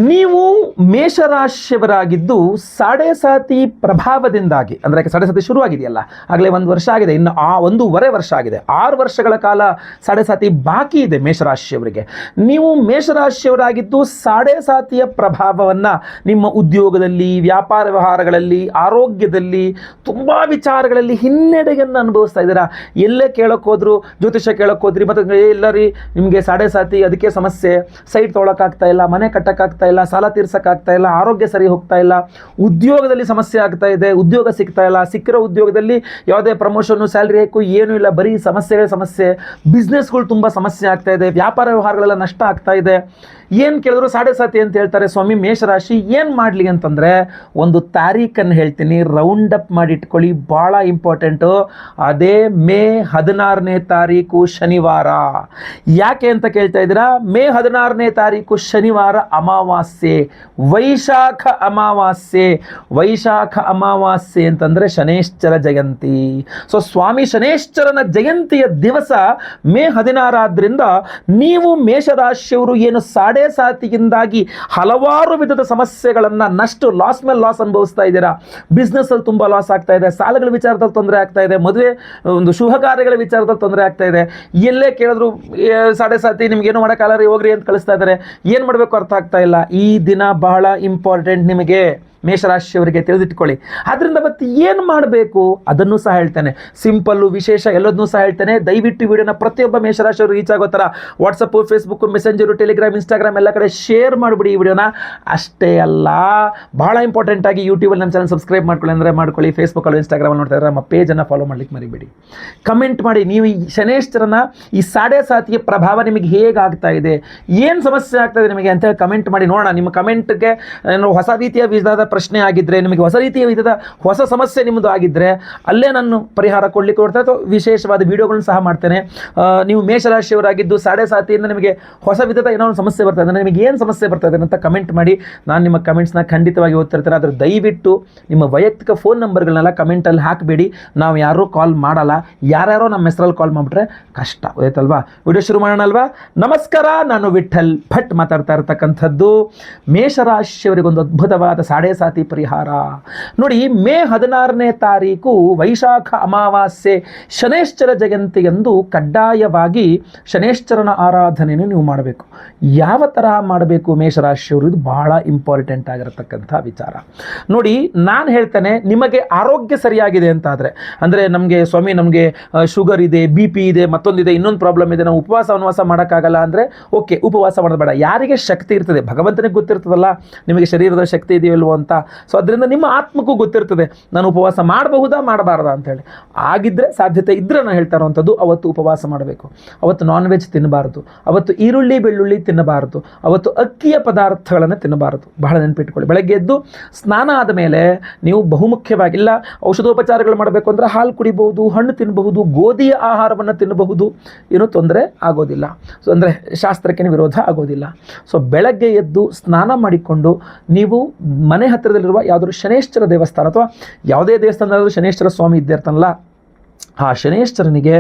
ನೀವು ಮೇಷರಾಶಿಯವರಾಗಿದ್ದು ಸಾಡೆ ಸಾತಿ ಪ್ರಭಾವದಿಂದಾಗಿ, ಅಂದರೆ ಸಾಡೆ ಸಾತಿ ಶುರುವಾಗಿದೆಯಲ್ಲ, ಆಗಲೇ 1 ವರ್ಷ ಆಗಿದೆ, ಇನ್ನು 1.5 ವರ್ಷ ಆಗಿದೆ, 6 ವರ್ಷಗಳ ಕಾಲ ಸಾಡೆ ಸಾತಿ ಬಾಕಿ ಇದೆ ಮೇಷರಾಶಿಯವರಿಗೆ. ನೀವು ಮೇಷರಾಶಿಯವರಾಗಿದ್ದು ಸಾಡೆ ಸಾತಿಯ ಪ್ರಭಾವವನ್ನು ನಿಮ್ಮ ಉದ್ಯೋಗದಲ್ಲಿ, ವ್ಯಾಪಾರ ವ್ಯವಹಾರಗಳಲ್ಲಿ, ಆರೋಗ್ಯದಲ್ಲಿ, ತುಂಬ ವಿಚಾರಗಳಲ್ಲಿ ಹಿನ್ನಡೆಯನ್ನು ಅನುಭವಿಸ್ತಾ ಇದ್ದೀರಾ. ಎಲ್ಲೇ ಕೇಳೋಕೆ ಹೋದ್ರು, ಜ್ಯೋತಿಷ್ಯ ಕೇಳೋಕೆ ಹೋದ್ರಿ, ಮತ್ತು ಎಲ್ಲರಿ ನಿಮಗೆ ಸಾಡೆ ಸಾತಿ, ಅದಕ್ಕೆ ಸಮಸ್ಯೆ, ಸೈಟ್ ತೊಗೊಳಕ್ಕಾಗ್ತಾ ಇಲ್ಲ, ಮನೆ ಕಟ್ಟಕ್ಕಾಗ್ತಾ ಇಲ್ಲ, ಸಾಲ ತೀರ್ಸಕ್ಕಾಗ್ತಾ ಇಲ್ಲ, ಆರೋಗ್ಯ ಸರಿ ಹೋಗ್ತಾ ಇಲ್ಲ, ಉದ್ಯೋಗದಲ್ಲಿ ಸಮಸ್ಯೆ ಆಗ್ತಾ ಇದೆ, ಉದ್ಯೋಗ ಸಿಗ್ತಾ ಇಲ್ಲ, ಸಿಕ್ಕಿರೋ ಉದ್ಯೋಗದಲ್ಲಿ ಯಾವುದೇ ಪ್ರಮೋಷನ್ನು, ಸ್ಯಾಲ್ರಿ ಹೈಕು ಏನೂ ಇಲ್ಲ, ಬರೀ ಸಮಸ್ಯೆ, ಬಿಸ್ನೆಸ್ಗಳು ತುಂಬ ಸಮಸ್ಯೆ ಆಗ್ತಾ ಇದೆ, ವ್ಯಾಪಾರ ವ್ಯವಹಾರಗಳೆಲ್ಲ ನಷ್ಟ ಆಗ್ತಾ ಇದೆ. ಏನು ಕೇಳಿದ್ರು ಸಾಡೆ ಸಾತಿ ಅಂತ ಹೇಳ್ತಾರೆ. ಸ್ವಾಮಿ ಮೇಷರಾಶಿ ಏನು ಮಾಡಲಿ ಅಂತಂದರೆ, ಒಂದು ತಾರೀಖನ್ನು ಹೇಳ್ತೀನಿ, ರೌಂಡ್ ಅಪ್ ಮಾಡಿ ಇಟ್ಕೊಳ್ಳಿ, ಭಾಳ ಇಂಪಾರ್ಟೆಂಟು. ಅದೇ ಮೇ 16ನೇ ತಾರೀಕು ಶನಿವಾರ. ಯಾಕೆ ಅಂತ ಕೇಳ್ತಾ ಇದ್ದೀರಾ? ಮೇ 16ನೇ ತಾರೀಕು ಶನಿವಾರ ಅಮಾವಾಸ್ಯೆ, ವೈಶಾಖ ಅಮಾವಾಸ್ಯೆ. ವೈಶಾಖ ಅಮಾವಾಸ್ಯೆ ಅಂತಂದರೆ ಶನೇಶ್ಚರ ಜಯಂತಿ. ಸೊ ಸ್ವಾಮಿ ಶನೇಶ್ಚರನ ಜಯಂತಿಯ ದಿವಸ ಮೇ 16 ಆದ್ದರಿಂದ ನೀವು ಮೇಷರಾಶಿಯವರು ಏನು ಸಾಡೆ ಸಾತಿಯಿಂದಾಗಿ ಹಲವಾರು ವಿಧದ ಸಮಸ್ಯೆಗಳನ್ನು, ಲಾಸ್ ಮೇಲೆ ಲಾಸ್ ಅನುಭವಿಸ್ತಾ ಇದ್ದೀರಾ, ಬಿಸ್ನೆಸ್ಸಲ್ಲಿ ತುಂಬ ಲಾಸ್ ಆಗ್ತಾ ಇದೆ, ಸಾಲಗಳ ವಿಚಾರದಲ್ಲಿ ತೊಂದರೆ ಆಗ್ತಾ ಇದೆ, ಮದುವೆ ಒಂದು ಶುಭ ಕಾರ್ಯಗಳ ವಿಚಾರದಲ್ಲಿ ತೊಂದರೆ ಆಗ್ತಾ ಇದೆ, ಎಲ್ಲೇ ಕೇಳಿದ್ರು ಸಾಡೆ ಸಾತಿ ನಿಮ್ಗೇನು ಮಾಡೋಕ್ಕಾಗಲ್ಲ ರೀ, ಹೋಗ್ರಿ ಅಂತ ಕಳಿಸ್ತಾ ಇದ್ದಾರೆ, ಏನು ಮಾಡಬೇಕು ಅರ್ಥ ಆಗ್ತಾ ಇಲ್ಲ. ಈ ದಿನ ಬಹಳ ಇಂಪಾರ್ಟೆಂಟ್ ನಿಮಗೆ, ಮೇಷರಾಶಿಯವರಿಗೆ ತಿಳಿದಿಟ್ಕೊಳ್ಳಿ. ಆದ್ದರಿಂದ ಮತ್ತೆ ಏನು ಮಾಡಬೇಕು ಅದನ್ನು ಸಹ ಹೇಳ್ತೇನೆ, ಸಿಂಪಲ್ಲು, ವಿಶೇಷ ಎಲ್ಲದನ್ನೂ ಸಹ ಹೇಳ್ತೇನೆ. ದಯವಿಟ್ಟು ವಿಡಿಯೋನ ಪ್ರತಿಯೊಬ್ಬ ಮೇಷರಾಶಿಯವರು ರೀಚ್ ಆಗೋ ಥರ WhatsApp, Facebook, messenger, Telegram, Instagram ಎಲ್ಲ ಕಡೆ ಶೇರ್ ಮಾಡಿಬಿಡಿ ಈ ವಿಡಿಯೋನ. ಅಷ್ಟೇ ಅಲ್ಲ, ಬಹಳ ಇಂಪಾರ್ಟೆಂಟಾಗಿ ಯೂಟ್ಯೂಬಲ್ಲಿ ನಮ್ಮ ಚಾನಲ್ ಸಬ್ಸ್ಕ್ರೈಬ್ ಮಾಡ್ಕೊಳ್ಳಿ ಅಂದರೆ ಮಾಡ್ಕೊಳ್ಳಿ, ಫೇಸ್ಬುಕ್ಕಲ್ಲಿ, ಇನ್ಸ್ಟಾಗ್ರಾಮಲ್ಲಿ ನೋಡ್ತಾ ಇದ್ದಾರೆ ನಮ್ಮ ಪೇಜನ್ನು ಫಾಲೋ ಮಾಡ್ಲಿಕ್ಕೆ ಮರಿಬೇಡಿ. ಕಮೆಂಟ್ ಮಾಡಿ, ನೀವು ಈ ಶನೇಶ್ವರನ ಈ ಸಾಡೆ ಸಾತಿಯ ಪ್ರಭಾವ ನಿಮಗೆ ಹೇಗಾಗ್ತಾ ಇದೆ, ಏನು ಸಮಸ್ಯೆ ಆಗ್ತಾ ಇದೆ ನಿಮಗೆ ಅಂತೇಳಿ ಕಮೆಂಟ್ ಮಾಡಿ ನೋಡೋಣ. ನಿಮ್ಮ ಕಮೆಂಟ್ಗೆ ಹೊಸ ರೀತಿಯ ವಿಧದ ಪ್ರಶ್ನೆ ಆಗಿದ್ದರೆ, ನಿಮಗೆ ಹೊಸ ರೀತಿಯ ವಿಧದ ಹೊಸ ಸಮಸ್ಯೆ ನಿಮ್ಮದು ಆಗಿದ್ದರೆ ಅಲ್ಲೇ ನಾನು ಪರಿಹಾರ ಕೊಡಲಿಕ್ಕೆ ಕೊಡ್ತಾ ಅಥವಾ ವಿಶೇಷವಾದ ವಿಡಿಯೋಗಳನ್ನು ಸಹ ಮಾಡ್ತೇನೆ. ನೀವು ಮೇಷರಾಶಿಯವರಾಗಿದ್ದು ಸಾಡೆ ಸಾತಿಯಿಂದ ನಿಮಗೆ ಹೊಸ ವಿಧದ ಏನೋ ಒಂದು ಸಮಸ್ಯೆ ಬರ್ತಾ ಇದೆ, ನಿಮಗೆ ಏನು ಸಮಸ್ಯೆ ಬರ್ತಾ ಇದೆ ಅಂತ ಕಮೆಂಟ್ ಮಾಡಿ. ನಾನು ನಿಮ್ಮ ಕಮೆಂಟ್ಸ್ನ ಖಂಡಿತವಾಗಿ ಓದ್ತಿರ್ತೇನೆ. ಆದರೆ ದಯವಿಟ್ಟು ನಿಮ್ಮ ವೈಯಕ್ತಿಕ ಫೋನ್ ನಂಬರ್ಗಳನ್ನೆಲ್ಲ ಕಮೆಂಟಲ್ಲಿ ಹಾಕಬೇಡಿ, ನಾವು ಯಾರೂ ಕಾಲ್ ಮಾಡಲ್ಲ. ಯಾರ್ಯಾರೋ ನಮ್ಮ ಹೆಸರಲ್ಲಿ ಕಾಲ್ ಮಾಡಿಬಿಟ್ರೆ ಕಷ್ಟ ಆಯ್ತಲ್ವಾ. ವಿಡಿಯೋ ಶುರು ಮಾಡೋಣ ಅಲ್ವಾ? ನಮಸ್ಕಾರ, ನಾನು ವಿಠಲ್ ಭಟ್ ಮಾತಾಡ್ತಾ ಇರ್ತಕ್ಕಂಥದ್ದು. ಮೇಷರಾಶಿಯವರಿಗೊಂದು ಅದ್ಭುತವಾದ ಸಾಡೆ ಸಾತಿ ಪರಿಹಾರ ನೋಡಿ. ಮೇ 16ನೇ ತಾರೀಕು ವೈಶಾಖ ಅಮಾವಾಸ್ಯೆ ಶನೇಶ್ಚರ ಜಯಂತಿಯಂದು ಕಡ್ಡಾಯವಾಗಿ ಶನೇಶ್ಚರನ ಆರಾಧನೆಯನ್ನು ನೀವು ಮಾಡಬೇಕು. ಯಾವ ತರಹ ಮಾಡಬೇಕು ಮೇಷರಾಶಿಯವರು, ಇದು ಬಹಳ ಇಂಪಾರ್ಟೆಂಟ್ ಆಗಿರತಕ್ಕಂಥ ವಿಚಾರ. ನೋಡಿ, ನಾನು ಹೇಳ್ತೇನೆ, ನಿಮಗೆ ಆರೋಗ್ಯ ಸರಿಯಾಗಿದೆ ಅಂತಾದರೆ, ಅಂದರೆ ನಮಗೆ ಸ್ವಾಮಿ ನಮಗೆ ಶುಗರ್ ಇದೆ, BP ಇದೆ, ಮತ್ತೊಂದಿದೆ, ಇನ್ನೊಂದು ಪ್ರಾಬ್ಲಮ್ ಇದೆ, ನಾವು ಉಪವಾಸ ಮಾಡೋಕ್ಕಾಗಲ್ಲ ಅಂದರೆ ಓಕೆ, ಉಪವಾಸ ಮಾಡೋದು ಬೇಡ. ಯಾರಿಗೆ ಶಕ್ತಿ ಇರ್ತದೆ, ಭಗವಂತನಿಗೆ ಗೊತ್ತಿರ್ತದಲ್ಲ ನಿಮಗೆ ಶರೀರದ ಶಕ್ತಿ ಇದೆಯಲ್ವೋ ಅಂತ. ಸೊ ಅದರಿಂದ ನಿಮ್ಮ ಆತ್ಮಕ್ಕೂ ಗೊತ್ತಿರ್ತದೆ ನಾನು ಉಪವಾಸ ಮಾಡಬಹುದಾ ಮಾಡಬಾರ್ದಾ ಅಂತೇಳಿ. ಆಗಿದ್ದರೆ, ಸಾಧ್ಯತೆ ಇದ್ದರೆ ನಾನು ಹೇಳ್ತಾ ಇರೋವಂಥದ್ದು, ಅವತ್ತು ಉಪವಾಸ ಮಾಡಬೇಕು. ಅವತ್ತು ನಾನ್ ವೆಜ್ ತಿನ್ನಬಾರ್ದು, ಅವತ್ತು ಈರುಳ್ಳಿ ಬೆಳ್ಳುಳ್ಳಿ ತಿನ್ನಬಾರ್ದು, ಅವತ್ತು ಅಕ್ಕಿಯ ಪದಾರ್ಥಗಳನ್ನು ತಿನ್ನಬಾರ್ದು. ಬಹಳ ನೆನಪಿಟ್ಕೊಳ್ಳಿ. ಬೆಳಗ್ಗೆ ಎದ್ದು ಸ್ನಾನ ಆದ ಮೇಲೆ ನೀವು ಬಹುಮುಖ್ಯವಾಗಿಲ್ಲ ಔಷಧೋಪಚಾರಗಳು ಮಾಡಬೇಕು ಅಂದರೆ ಹಾಲು ಕುಡಿಬಹುದು, ಹಣ್ಣು ತಿನ್ನಬಹುದು, ಗೋಧಿಯ ಆಹಾರವನ್ನು ತಿನ್ನಬಹುದು, ಏನೂ ತೊಂದರೆ ಆಗೋದಿಲ್ಲ. ಸೊ ಅಂದರೆ ಶಾಸ್ತ್ರಕ್ಕೆ ವಿರೋಧ ಆಗೋದಿಲ್ಲ. ಸೊ ಬೆಳಗ್ಗೆ ಎದ್ದು ಸ್ನಾನ ಮಾಡಿಕೊಂಡು ನೀವು ಮನೆ ಹತ್ತಿರದಲ್ಲಿರುವ ಯಾವುದಾದ್ರು ಶನೇಶ್ವರ ದೇವಸ್ಥಾನ ಅಥವಾ ಯಾವುದೇ ದೇವಸ್ಥಾನದಲ್ಲೂ ಶನೇಶ್ವರ ಸ್ವಾಮಿ ಇದ್ದೇ ಇರ್ತಾನಲ್ಲ, ಆ ಶನೇಶ್ವರನಿಗೆ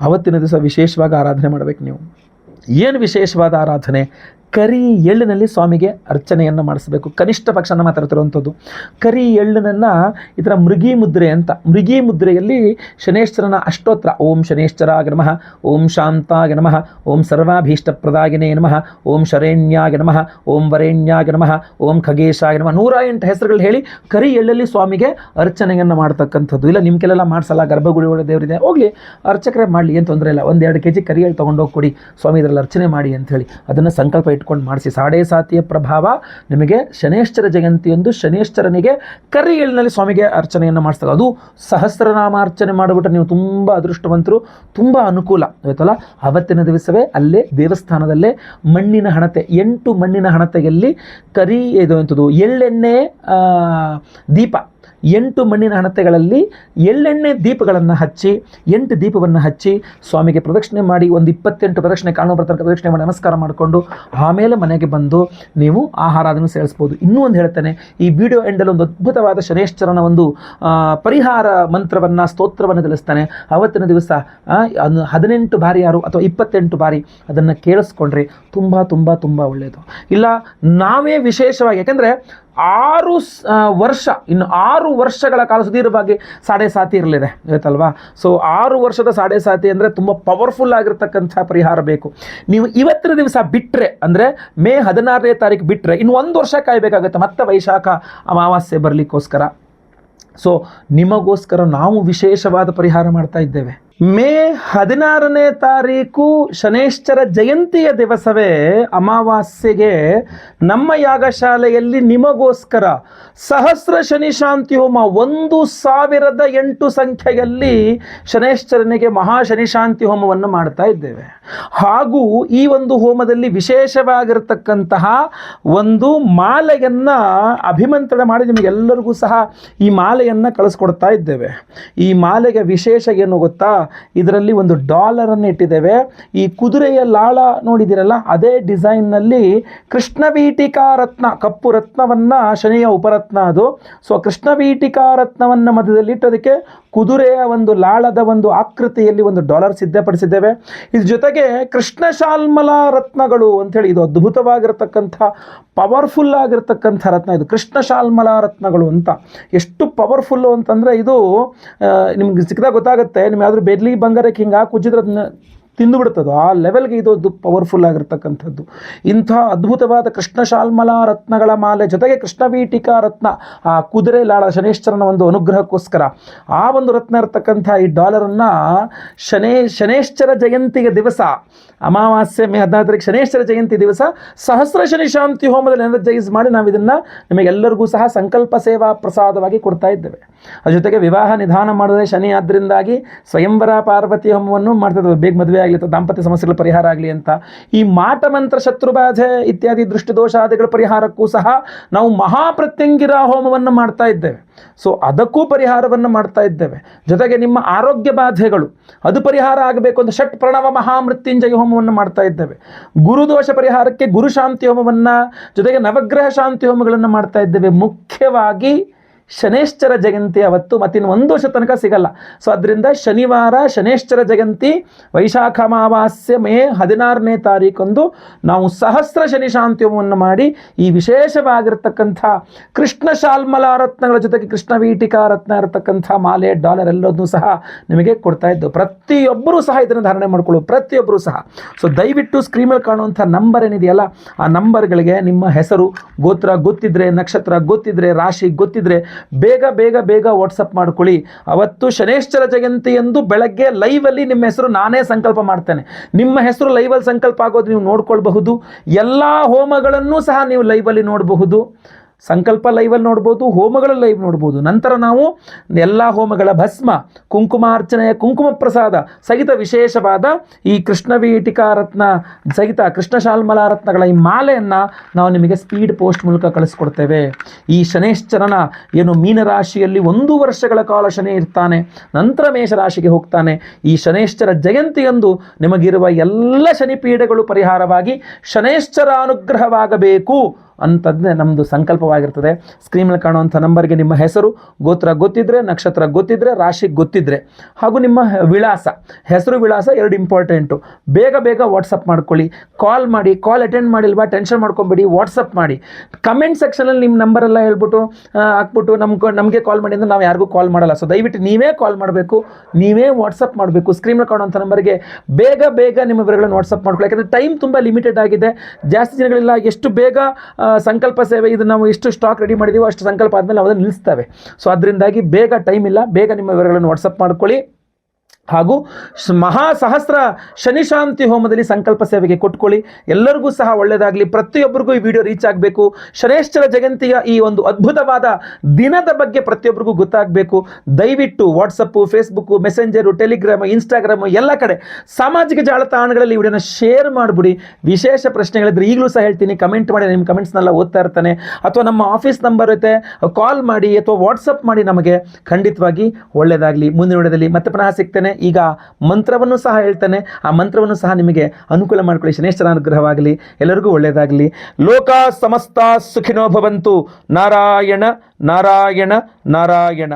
ಅವತ್ತಿನ ದಿವಸ ವಿಶೇಷವಾಗಿ ಆರಾಧನೆ ಮಾಡಬೇಕು. ನೀವು ಏನು ವಿಶೇಷವಾದ ಆರಾಧನೆ? ಕರಿ ಎಳ್ಳಿನಲ್ಲಿ ಸ್ವಾಮಿಗೆ ಅರ್ಚನೆಯನ್ನು ಮಾಡಿಸಬೇಕು. ಕನಿಷ್ಠ ಪಕ್ಷನ ಮಾತಾಡ್ತಿರುವಂಥದ್ದು ಕರಿ ಎಳ್ಳಿನನ್ನು ಈ ಥರ ಮೃಗಿ ಮುದ್ರೆ ಅಂತ, ಮೃಗಿ ಮುದ್ರೆಯಲ್ಲಿ ಶನೇಶ್ವರನ ಅಷ್ಟೋತ್ರ, ಓಂ ಶನೇಶ್ವರಾಯ ನಮಃ, ಓಂ ಶಾಂತಾಯ ನಮಃ, ಓಂ ಸರ್ವಾಭೀಷ್ಟಪ್ರದಾಯಿನೇ ನಮಃ, ಓಂ ಶರಣ್ಯಾಯ ನಮಃ, ಓಂ ವರೇಣ್ಯಾಯ ನಮಃ, ಓಂ ಖಗೇಶಾಯ ನಮಃ, 108 ಹೆಸರುಗಳು ಹೇಳಿ ಕರಿ ಎಳ್ಳಲ್ಲಿ ಸ್ವಾಮಿಗೆ ಅರ್ಚನೆಯನ್ನು ಮಾಡ್ತಕ್ಕಂಥದ್ದು. ಇಲ್ಲ ನಿಮ್ಮ ಕೆಲವೆಲ್ಲ ಮಾಡಿಸಲ್ಲ, ಗರ್ಭಗುಡಿ ಒಳಗೆ ದೇವರಿದೆ, ಹೋಗಲಿ ಅರ್ಚಕರೇ ಮಾಡಲಿ, ಏನು ತೊಂದರೆ ಇಲ್ಲ. 1-2 kg ಕರಿ ಎಳ್ಳು ತೊಗೊಂಡೋಗಿ ಕೊಡಿ, ಸ್ವಾಮಿ ಇದರಲ್ಲಿ ಅರ್ಚನೆ ಮಾಡಿ ಅಂಥೇಳಿ ಅದನ್ನು ಸಂಕಲ್ಪ ಇಟ್ಕೊಂಡು ಮಾಡಿಸಿ. ಸಾಡೆ ಸಾತಿಯ ಪ್ರಭಾವ ನಿಮಗೆ ಶನೇಶ್ವರ ಜಯಂತಿಯೊಂದು ಶನೇಶ್ವರನಿಗೆ ಕರಿ ಎಳ್ಳಿನಲ್ಲಿ ಸ್ವಾಮಿಗೆ ಅರ್ಚನೆಯನ್ನು ಮಾಡಿಸ್ತಾರೆ. ಅದು ಸಹಸ್ರನಾಮಾರ್ಚನೆ ಮಾಡಿಬಿಟ್ರೆ ನೀವು ತುಂಬ ಅದೃಷ್ಟವಂತರು, ತುಂಬ ಅನುಕೂಲ ಆಯ್ತಲ್ಲ. ಅವತ್ತಿನ ದಿವಸವೇ ಅಲ್ಲೇ ದೇವಸ್ಥಾನದಲ್ಲೇ ಮಣ್ಣಿನ ಹಣತೆ, 8 ಮಣ್ಣಿನ ಹಣತೆಯಲ್ಲಿ ಕರಿ ಇದು ಎಂಥದ್ದು ಎಳ್ಳೆಣ್ಣೆ ದೀಪ 8 ಮಣ್ಣಿನ ಹಣತೆಗಳಲ್ಲಿ ಎಳ್ಳೆಣ್ಣೆ ದೀಪಗಳನ್ನು ಹಚ್ಚಿ 8 ದೀಪವನ್ನು ಹಚ್ಚಿ ಸ್ವಾಮಿಗೆ ಪ್ರದಕ್ಷಿಣೆ ಮಾಡಿ ಒಂದು 28 ಪ್ರದಕ್ಷಿಣೆ ಕಾಣುವ ಬರ್ತಾರೆ ಪ್ರದಕ್ಷಿಣೆ ಮಾಡಿ ನಮಸ್ಕಾರ ಮಾಡಿಕೊಂಡು ಆಮೇಲೆ ಮನೆಗೆ ಬಂದು ನೀವು ಆಹಾರ ಅದನ್ನು ಸೇರಿಸ್ಬೋದು. ಇನ್ನೂ ಒಂದು ಹೇಳ್ತೇನೆ, ಈ ವಿಡಿಯೋ ಎಂಡಲ್ಲಿ ಒಂದು ಅದ್ಭುತವಾದ ಶನೇಶ್ವರನ ಒಂದು ಪರಿಹಾರ ಮಂತ್ರವನ್ನು ಸ್ತೋತ್ರವನ್ನು ತಿಳಿಸ್ತಾನೆ. ಅವತ್ತಿನ ದಿವಸ 18 ಬಾರಿ ಯಾರು ಅಥವಾ 28 ಬಾರಿ ಅದನ್ನು ಕೇಳಿಸ್ಕೊಂಡ್ರೆ ತುಂಬ ತುಂಬ ತುಂಬ ಒಳ್ಳೆಯದು. ಇಲ್ಲ ನಾವೇ ವಿಶೇಷವಾಗಿ, ಯಾಕೆಂದರೆ 6 ವರ್ಷ, ಇನ್ನು 6 ವರ್ಷಗಳ ಕಾಲ ಸುದೀರ್ಘವಾಗಿ ಸಾಡೆ ಸಾತಿ ಇರಲಿದೆ ಆಯ್ತಲ್ವಾ. ಸೊ 6 ವರ್ಷದ ಸಾಡೆ ಸಾತಿ ಅಂದರೆ ತುಂಬ ಪವರ್ಫುಲ್ ಆಗಿರ್ತಕ್ಕಂಥ ಪರಿಹಾರ ಬೇಕು. ನೀವು ಇವತ್ತಿನ ದಿವಸ ಬಿಟ್ಟರೆ, ಅಂದರೆ ಮೇ 16ನೇ ತಾರೀಕು ಬಿಟ್ಟರೆ ಇನ್ನು 1 ವರ್ಷ ಕಾಯಬೇಕಾಗುತ್ತೆ ಮತ್ತೆ ವೈಶಾಖ ಅಮಾವಾಸ್ಯೆ ಬರಲಿಕ್ಕೋಸ್ಕರ. ಸೊ ನಿಮಗೋಸ್ಕರ ನಾವು ವಿಶೇಷವಾದ ಪರಿಹಾರ ಮಾಡ್ತಾ ಇದ್ದೇವೆ. ಮೇ 16ನೇ ತಾರೀಕು ಶನೇಶ್ವರ ಜಯಂತಿಯ ದಿವಸವೇ ಅಮಾವಾಸ್ಯೆಗೆ ನಮ್ಮ ಯಾಗಶಾಲೆಯಲ್ಲಿ ನಿಮಗೋಸ್ಕರ ಸಹಸ್ರ ಶನಿ ಶಾಂತಿ ಹೋಮ 1008 ಸಂಖ್ಯೆಯಲ್ಲಿ ಶನೇಶ್ವರನಿಗೆ ಮಹಾಶನಿ ಶಾಂತಿ ಹೋಮವನ್ನು ಮಾಡ್ತಾ ಇದ್ದೇವೆ. ಹಾಗೂ ಈ ಒಂದು ಹೋಮದಲ್ಲಿ ವಿಶೇಷವಾಗಿರತಕ್ಕಂತಹ ಒಂದು ಮಾಲೆಯನ್ನು ಅಭಿಮಂತ್ರಣ ಮಾಡಿ ನಿಮಗೆಲ್ಲರಿಗೂ ಸಹ ಈ ಮಾಲೆಯನ್ನು ಕಳಿಸ್ಕೊಡ್ತಾ ಇದ್ದೇವೆ. ಈ ಮಾಲೆಗೆ ವಿಶೇಷ ಏನು ಗೊತ್ತಾ, ಇದರಲ್ಲಿ ಒಂದು ಡಾಲರನ್ನು ಇಟ್ಟಿದ್ದೇವೆ. ಈ ಕುದುರೆಯ ಲಾಳ ನೋಡಿದಿರಲ್ಲ, ಅದೇ ಡಿಸೈನ್ನಲ್ಲಿ ಕೃಷ್ಣವೀಟಿಕಾ ರತ್ನ, ಕಪ್ಪು ರತ್ನವನ್ನು, ಶನಿಯ ಉಪರತ್ನ ಅದು. ಸೊ ಕೃಷ್ಣವೀಟಿಕಾ ರತ್ನವನ್ನು ಮಧ್ಯದಲ್ಲಿ ಇಟ್ಟೋದಕ್ಕೆ ಕುದುರೆಯ ಒಂದು ಲಾಳದ ಒಂದು ಆಕೃತಿಯಲ್ಲಿ ಒಂದು ಡಾಲರ್ ಸಿದ್ಧಪಡಿಸಿದ್ದೇವೆ. ಇದ್ರ ಜೊತೆಗೆ ಕೃಷ್ಣ ಶಾಲ್ಮಲ ರತ್ನಗಳು ಅಂಥೇಳಿ, ಇದು ಅದ್ಭುತವಾಗಿರತಕ್ಕಂಥ ಪವರ್ಫುಲ್ ಆಗಿರ್ತಕ್ಕಂಥ ರತ್ನ. ಇದು ಕೃಷ್ಣ ಶಾಲ್ಮಲ ರತ್ನಗಳು ಅಂತ. ಎಷ್ಟು ಪವರ್ಫುಲ್ಲು ಅಂತಂದರೆ ಇದು ನಿಮ್ಗೆ ಸಿಕ್ಕಿದಾಗ ಗೊತ್ತಾಗುತ್ತೆ. ನಿಮ್ಗೆ ಯಾವ್ದಾದ್ರು ಬೆಳ್ಳಿ ಬಂಗಾರಕ್ಕೆ ಹಿಂಗೆ ಹಾಕಿ ಉಜ್ಜಿದ್ರೆ ತಿಂದು ಬಿಡ್ತದೋ ಆ ಲೆವೆಲ್ಗೆ ಇದು ಪವರ್ಫುಲ್ ಆಗಿರ್ತಕ್ಕಂಥದ್ದು. ಇಂಥ ಅದ್ಭುತವಾದ ಕೃಷ್ಣ ಶಾಲ್ಮಲ ರತ್ನಗಳ ಮಾಲೆ ಜೊತೆಗೆ ಕೃಷ್ಣವೀಟಿಕಾ ರತ್ನ, ಆ ಕುದುರೆ ಲಾಳ ಶನೇಶ್ವರನ ಒಂದು ಅನುಗ್ರಹಕ್ಕೋಸ್ಕರ ಆ ಒಂದು ರತ್ನ ಇರತಕ್ಕಂಥ ಈ ಡಾಲರನ್ನು ಶನೇಶ್ವರ ಜಯಂತಿಗೆ ದಿವಸ, ಅಮಾವಾಸ್ಯೆ ಮೇ 16 ಶನೇಶ್ವರ ಜಯಂತಿ ದಿವಸ ಸಹಸ್ರ ಶನಿ ಶಾಂತಿ ಹೋಮದಲ್ಲಿ ಎನರ್ಜೈಸ್ ಮಾಡಿ ನಾವು ಇದನ್ನು ನಿಮಗೆಲ್ಲರಿಗೂ ಸಹ ಸಂಕಲ್ಪ ಸೇವಾ ಪ್ರಸಾದವಾಗಿ ಕೊಡ್ತಾ ಇದ್ದೇವೆ. ಅದ್ರ ಜೊತೆಗೆ ವಿವಾಹ ನಿಧಾನ ಮಾಡಿದ್ರೆ ಶನಿ, ಆದ್ದರಿಂದಾಗಿ ಸ್ವಯಂವರ ಪಾರ್ವತಿ ಹೋಮವನ್ನು ಮಾಡ್ತಿದ್ದೇವೆ. ಬೇಗ ಮದುವೆ ಆಗಲಿ, ದಾಂಪತ್ಯ ಸಮಸ್ಯೆಗಳ ಪರಿಹಾರ ಆಗಲಿ ಅಂತ. ಈ ಮಾಟ ಮಂತ್ರ, ಶತ್ರುಬಾಧೆ ಇತ್ಯಾದಿ ದೃಷ್ಟಿದೋಷಾದಿಗಳ ಪರಿಹಾರಕ್ಕೂ ಸಹ ನಾವು ಮಹಾಪ್ರತ್ಯಂಗಿರ ಹೋಮವನ್ನು ಮಾಡ್ತಾ ಇದ್ದೇವೆ. ಸೊ ಅದಕ್ಕೂ ಪರಿಹಾರವನ್ನು ಮಾಡ್ತಾ ಇದ್ದೇವೆ. ಜೊತೆಗೆ ನಿಮ್ಮ ಆರೋಗ್ಯ ಬಾಧೆಗಳು ಅದು ಪರಿಹಾರ ಆಗಬೇಕು ಅಂತ ಷಟ್ ಪ್ರಣವ ಮಹಾಮೃತ್ಯುಂಜಯ ಹೋಮವನ್ನು ಮಾಡ್ತಾ ಇದ್ದೇವೆ. ಗುರುದೋಷ ಪರಿಹಾರಕ್ಕೆ ಗುರು ಶಾಂತಿ ಹೋಮವನ್ನು, ಜೊತೆಗೆ ನವಗ್ರಹ ಶಾಂತಿ ಹೋಮಗಳನ್ನು ಮಾಡ್ತಾ ಇದ್ದೇವೆ. ಮುಖ್ಯವಾಗಿ ಶನೇಶ್ವರ ಜಯಂತಿ ಅವತ್ತು ಮತ್ತಿನ್ನು 1 ವರ್ಷ ತನಕ ಸಿಗಲ್ಲ. ಸೊ ಅದರಿಂದ ಶನಿವಾರ ಶನೇಶ್ವರ ಜಯಂತಿ ವೈಶಾಖ ಅಮಾವಾಸ್ಯೆ ಮೇ 16ನೇ ತಾರೀಕಂದು ನಾವು ಸಹಸ್ರ ಶನಿ ಶಾಂತಿ ಹೋಮವನ್ನು ಮಾಡಿ ಈ ವಿಶೇಷವಾಗಿರ್ತಕ್ಕಂಥ ಕೃಷ್ಣ ಶಾಲ್ಮಲ ರತ್ನಗಳ ಜೊತೆಗೆ ಕೃಷ್ಣವೀಟಿಕಾ ರತ್ನ ಇರತಕ್ಕಂಥ ಮಾಲೆ, ಡಾಲರ್ ಎಲ್ಲದನ್ನೂ ಸಹ ನಿಮಗೆ ಕೊಡ್ತಾ ಇದ್ದು. ಪ್ರತಿಯೊಬ್ಬರೂ ಸಹ ಇದನ್ನು ಧಾರಣೆ ಮಾಡಿಕೊಳ್ಳು, ಪ್ರತಿಯೊಬ್ಬರೂ ಸಹ. ಸೊ ದಯವಿಟ್ಟು ಸ್ಕ್ರೀನಲ್ಲಿ ಕಾಣುವಂಥ ನಂಬರ್ ಏನಿದೆಯಲ್ಲ, ಆ ನಂಬರ್ಗಳಿಗೆ ನಿಮ್ಮ ಹೆಸರು, ಗೋತ್ರ ಗೊತ್ತಿದ್ರೆ, ನಕ್ಷತ್ರ ಗೊತ್ತಿದ್ರೆ, ರಾಶಿ ಗೊತ್ತಿದ್ರೆ ಬೇಗ ಬೇಗ ಬೇಗ ವಾಟ್ಸಪ್ ಮಾಡ್ಕೊಳ್ಳಿ. ಅವತ್ತು ಶನೇಶ್ವರ ಜಯಂತಿ ಎಂದು ಬೆಳಗ್ಗೆ ಲೈವಲ್ಲಿ ನಿಮ್ಮ ಹೆಸರು ನಾನೇ ಸಂಕಲ್ಪ ಮಾಡ್ತೇನೆ. ನಿಮ್ಮ ಹೆಸರು ಲೈವಲ್ಲಿ ಸಂಕಲ್ಪ ಆಗೋದು ನೀವು ನೋಡ್ಕೊಳ್ಬಹುದು. ಎಲ್ಲ ಹೋಮಗಳನ್ನು ಸಹ ನೀವು ಲೈವಲ್ಲಿ ನೋಡಬಹುದು. ಸಂಕಲ್ಪ ಲೈವಲ್ಲಿ ನೋಡ್ಬೋದು, ಹೋಮಗಳ ಲೈವ್ ನೋಡ್ಬೋದು. ನಂತರ ನಾವು ಎಲ್ಲ ಹೋಮಗಳ ಭಸ್ಮ, ಕುಂಕುಮಾರ್ಚನೆಯ ಕುಂಕುಮ ಪ್ರಸಾದ ಸಹಿತ ವಿಶೇಷವಾದ ಈ ಕೃಷ್ಣವೀಟಿಕಾ ರತ್ನ ಸಹಿತ ಕೃಷ್ಣ ಶಾಲ್ಮಲ ರತ್ನಗಳ ಈ ಮಾಲೆಯನ್ನು ನಾವು ನಿಮಗೆ ಸ್ಪೀಡ್ ಪೋಸ್ಟ್ ಮೂಲಕ ಕಳಿಸ್ಕೊಡ್ತೇವೆ. ಈ ಶನೇಶ್ವರನ ಏನು ಮೀನರಾಶಿಯಲ್ಲಿ 1 ವರ್ಷಗಳ ಕಾಲ ಶನಿ ಇರ್ತಾನೆ, ನಂತರ ಮೇಷರಾಶಿಗೆ ಹೋಗ್ತಾನೆ. ಈ ಶನೇಶ್ವರ ಜಯಂತಿಯಂದು ನಿಮಗಿರುವ ಎಲ್ಲ ಶನಿ ಪೀಡೆಗಳು ಪರಿಹಾರವಾಗಿ ಶನೇಶ್ವರ ಅನುಗ್ರಹವಾಗಬೇಕು ಅಂತಂದರೆ ನಮ್ಮದು ಸಂಕಲ್ಪವಾಗಿರ್ತದೆ. ಸ್ಕ್ರೀನಲ್ಲಿ ಕಾಣುವಂಥ ನಂಬರ್ಗೆ ನಿಮ್ಮ ಹೆಸರು, ಗೋತ್ರ ಗೊತ್ತಿದ್ದರೆ, ನಕ್ಷತ್ರ ಗೊತ್ತಿದ್ದರೆ, ರಾಶಿ ಗೊತ್ತಿದ್ದರೆ, ಹಾಗೂ ನಿಮ್ಮ ವಿಳಾಸ, ಹೆಸರು ವಿಳಾಸ 2 ಇಂಪಾರ್ಟೆಂಟು. ಬೇಗ ಬೇಗ ವಾಟ್ಸಪ್ ಮಾಡ್ಕೊಳ್ಳಿ. ಕಾಲ್ ಮಾಡಿ, ಕಾಲ್ ಅಟೆಂಡ್ ಮಾಡಿಲ್ವಾ ಟೆನ್ಷನ್ ಮಾಡ್ಕೊಂಬಿಡಿ, ವಾಟ್ಸಪ್ ಮಾಡಿ. ಕಮೆಂಟ್ ಸೆಕ್ಷನಲ್ಲಿ ನಿಮ್ಮ ನಂಬರೆಲ್ಲ ಹೇಳ್ಬಿಟ್ಟು ಹಾಕ್ಬಿಟ್ಟು ನಮಗೆ ಕಾಲ್ ಮಾಡಿ ಅಂದರೆ ನಾವು ಯಾರಿಗೂ ಕಾಲ್ ಮಾಡಲ್ಲ. ಸೊ ದಯವಿಟ್ಟು ನೀವೇ ಕಾಲ್ ಮಾಡಬೇಕು, ನೀವೇ ವಾಟ್ಸಪ್ ಮಾಡಬೇಕು. ಸ್ಕ್ರೀನಲ್ಲಿ ಕಾಣುವಂಥ ನಂಬರ್ಗೆ ಬೇಗ ಬೇಗ ನಿಮ್ಮ ವಿವರಗಳನ್ನು ವಾಟ್ಸಪ್ ಮಾಡ್ಕೊಳ್ಳಿ. ಯಾಕಂದರೆ ಟೈಮ್ ತುಂಬ ಲಿಮಿಟೆಡ್ ಆಗಿದೆ, ಜಾಸ್ತಿ ದಿನಗಳಿಲ್ಲ. ಎಷ್ಟು ಬೇಗ ಸಂಕಲ್ಪ ಸೇವೆ ಇದು ನಾವು ಎಷ್ಟು ಸ್ಟಾಕ್ ರೆಡಿ ಮಾಡಿದೀವೋ ಅಷ್ಟು ಸಂಕಲ್ಪ ಆದಮೇಲೆ ನಾವು ಅದನ್ನು ನಿಲ್ಲಿಸ್ತೇವೆ. ಸೊ ಅದರಿಂದಾಗಿ ಬೇಗ ಟೈಮ್ ಇಲ್ಲ, ಬೇಗ ನಿಮ್ಮ ವಿವರಗಳನ್ನು ವಾಟ್ಸಪ್ ಮಾಡ್ಕೊಳ್ಳಿ. ಹಾಗೂ ಮಹಾಸಹಸ್ರ ಶನಿಶಾಂತಿ ಹೋಮದಲ್ಲಿ ಸಂಕಲ್ಪ ಸೇವೆಗೆ ಕೊಟ್ಕೊಳ್ಳಿ. ಎಲ್ಲರಿಗೂ ಸಹ ಒಳ್ಳೆಯದಾಗಲಿ. ಪ್ರತಿಯೊಬ್ಬರಿಗೂ ಈ ವಿಡಿಯೋ ರೀಚ್ ಆಗಬೇಕು. ಶನೇಶ್ವರ ಜಯಂತಿಯ ಈ ಒಂದು ಅದ್ಭುತವಾದ ದಿನದ ಬಗ್ಗೆ ಪ್ರತಿಯೊಬ್ಬರಿಗೂ ಗೊತ್ತಾಗಬೇಕು. ದಯವಿಟ್ಟು WhatsApp, Facebook, messenger, Telegram, Instagram ಎಲ್ಲ ಕಡೆ ಸಾಮಾಜಿಕ ಜಾಲತಾಣಗಳಲ್ಲಿ ವಿಡಿಯೋನ ಶೇರ್ ಮಾಡಿಬಿಡಿ. ವಿಶೇಷ ಪ್ರಶ್ನೆಗಳಿದ್ರೆ ಈಗಲೂ ಸಹ ಹೇಳ್ತೀನಿ, ಕಮೆಂಟ್ ಮಾಡಿ, ನಿಮ್ಮ ಕಮೆಂಟ್ಸ್ನೆಲ್ಲ ಓದ್ತಾ ಇರ್ತಾನೆ. ಅಥವಾ ನಮ್ಮ ಆಫೀಸ್ ನಂಬರ್ ಇರುತ್ತೆ, ಕಾಲ್ ಮಾಡಿ ಅಥವಾ ವಾಟ್ಸಪ್ ಮಾಡಿ. ನಮಗೆ ಖಂಡಿತವಾಗಿ ಒಳ್ಳೆಯದಾಗಲಿ. ಮುಂದಿನ ವಿಡಿಯೋದಲ್ಲಿ ಮತ್ತೆ ಪುನಃ ಸಿಗ್ತೇನೆ. ಈಗ ಮಂತ್ರವನ್ನು ಸಹ ಹೇಳ್ತಾನೆ, ಆ ಮಂತ್ರವನ್ನು ಸಹ ನಿಮಗೆ ಅನುಕೂಲ ಮಾಡಿಕೊಳ್ಳಿ. ಶನೇಶ್ವರ ಅನುಗ್ರಹವಾಗಲಿ, ಎಲ್ಲರಿಗೂ ಒಳ್ಳೆಯದಾಗಲಿ. ಲೋಕ ಸಮಸ್ತ ಸುಖಿನೋ ಭವಂತು. ನಾರಾಯಣ ನಾರಾಯಣ ನಾರಾಯಣ.